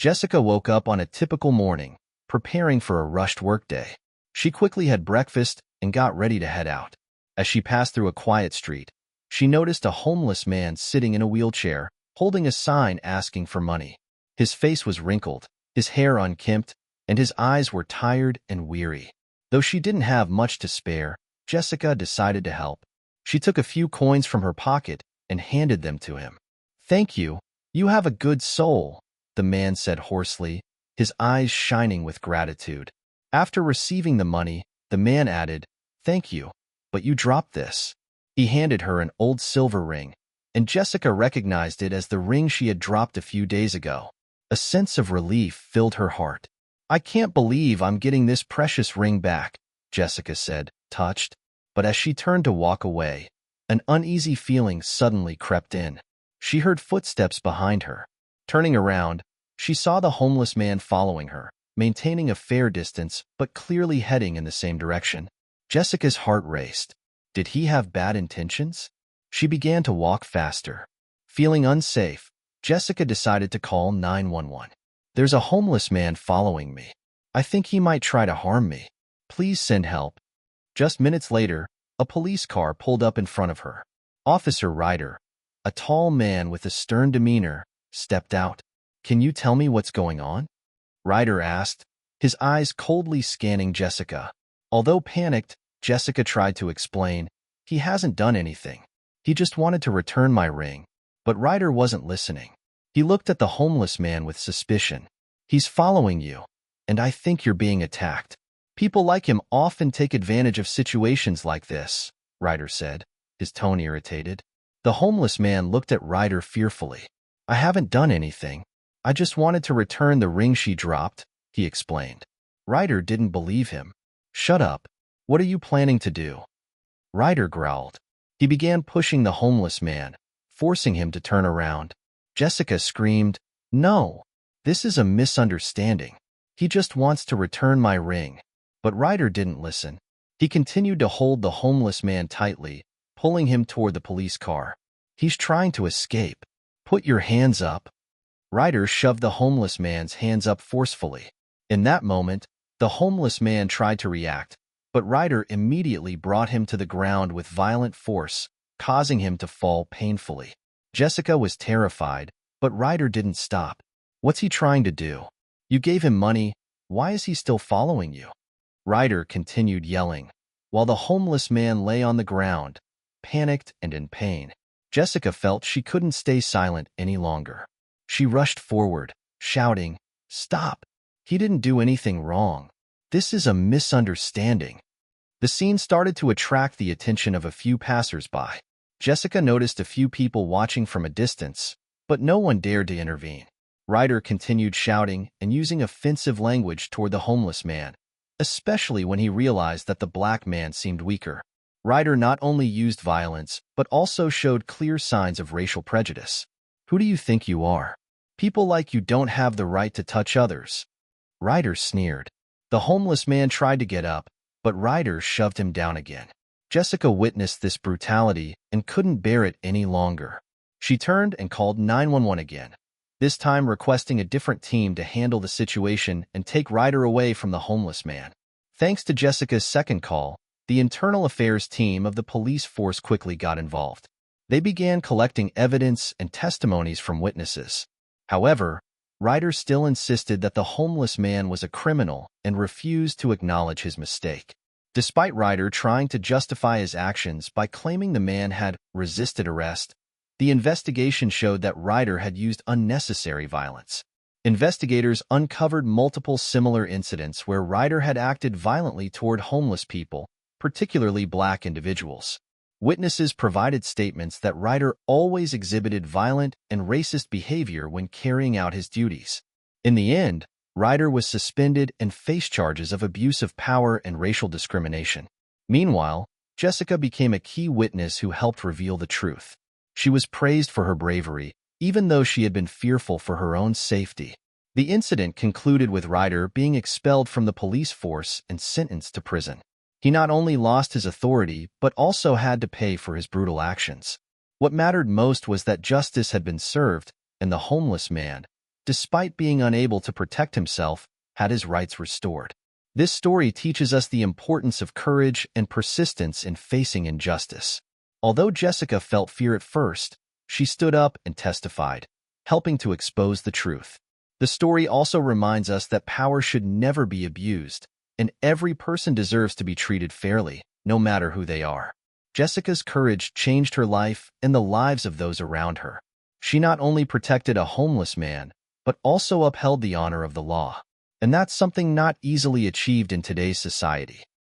Jessica woke up on a typical morning, preparing for a rushed workday. She quickly had breakfast and got ready to head out. As she passed through a quiet street, she noticed a homeless man sitting in a wheelchair, holding a sign asking for money. His face was wrinkled, his hair unkempt, and his eyes were tired and weary. Though she didn't have much to spare, Jessica decided to help. She took a few coins from her pocket and handed them to him. "Thank you. You have a good soul," the man said hoarsely, his eyes shining with gratitude. After receiving the money, the man added, "Thank you, but you dropped this." He handed her an old silver ring, and Jessica recognized it as the ring she had dropped a few days ago. A sense of relief filled her heart. "I can't believe I'm getting this precious ring back," Jessica said, touched. But as she turned to walk away, an uneasy feeling suddenly crept in. She heard footsteps behind her. Turning around, she saw the homeless man following her, maintaining a fair distance but clearly heading in the same direction. Jessica's heart raced. Did he have bad intentions? She began to walk faster. Feeling unsafe, Jessica decided to call 911. "There's a homeless man following me. I think he might try to harm me. Please send help." Just minutes later, a police car pulled up in front of her. Officer Ryder, a tall man with a stern demeanor, stepped out. "Can you tell me what's going on?" Ryder asked, his eyes coldly scanning Jessica. Although panicked, Jessica tried to explain, "He hasn't done anything. He just wanted to return my ring." But Ryder wasn't listening. He looked at the homeless man with suspicion. "He's following you, and I think you're being attacked. People like him often take advantage of situations like this," Ryder said, his tone irritated. The homeless man looked at Ryder fearfully. "I haven't done anything. I just wanted to return the ring she dropped," he explained. Ryder didn't believe him. "Shut up. What are you planning to do?" Ryder growled. He began pushing the homeless man, forcing him to turn around. Jessica screamed, "No, this is a misunderstanding. He just wants to return my ring." But Ryder didn't listen. He continued to hold the homeless man tightly, pulling him toward the police car. "He's trying to escape. Put your hands up." Ryder shoved the homeless man's hands up forcefully. In that moment, the homeless man tried to react, but Ryder immediately brought him to the ground with violent force, causing him to fall painfully. Jessica was terrified, but Ryder didn't stop. "What's he trying to do? You gave him money. Why is he still following you?" Ryder continued yelling, while the homeless man lay on the ground, panicked and in pain. Jessica felt she couldn't stay silent any longer. She rushed forward, shouting, "Stop! He didn't do anything wrong. This is a misunderstanding." The scene started to attract the attention of a few passers-by. Jessica noticed a few people watching from a distance, but no one dared to intervene. Ryder continued shouting and using offensive language toward the homeless man, especially when he realized that the black man seemed weaker. Ryder not only used violence, but also showed clear signs of racial prejudice. "Who do you think you are? People like you don't have the right to touch others." Ryder sneered. The homeless man tried to get up, but Ryder shoved him down again. Jessica witnessed this brutality and couldn't bear it any longer. She turned and called 911 again, this time requesting a different team to handle the situation and take Ryder away from the homeless man. Thanks to Jessica's second call, the internal affairs team of the police force quickly got involved. They began collecting evidence and testimonies from witnesses. However, Ryder still insisted that the homeless man was a criminal and refused to acknowledge his mistake. Despite Ryder trying to justify his actions by claiming the man had resisted arrest, the investigation showed that Ryder had used unnecessary violence. Investigators uncovered multiple similar incidents where Ryder had acted violently toward homeless people, particularly black individuals. Witnesses provided statements that Ryder always exhibited violent and racist behavior when carrying out his duties. In the end, Ryder was suspended and faced charges of abuse of power and racial discrimination. Meanwhile, Jessica became a key witness who helped reveal the truth. She was praised for her bravery, even though she had been fearful for her own safety. The incident concluded with Ryder being expelled from the police force and sentenced to prison. He not only lost his authority, but also had to pay for his brutal actions. What mattered most was that justice had been served, and the homeless man, despite being unable to protect himself, had his rights restored. This story teaches us the importance of courage and persistence in facing injustice. Although Jessica felt fear at first, she stood up and testified, helping to expose the truth. The story also reminds us that power should never be abused, and every person deserves to be treated fairly, no matter who they are. Jessica's courage changed her life and the lives of those around her. She not only protected a homeless man, but also upheld the honor of the law. And that's something not easily achieved in today's society.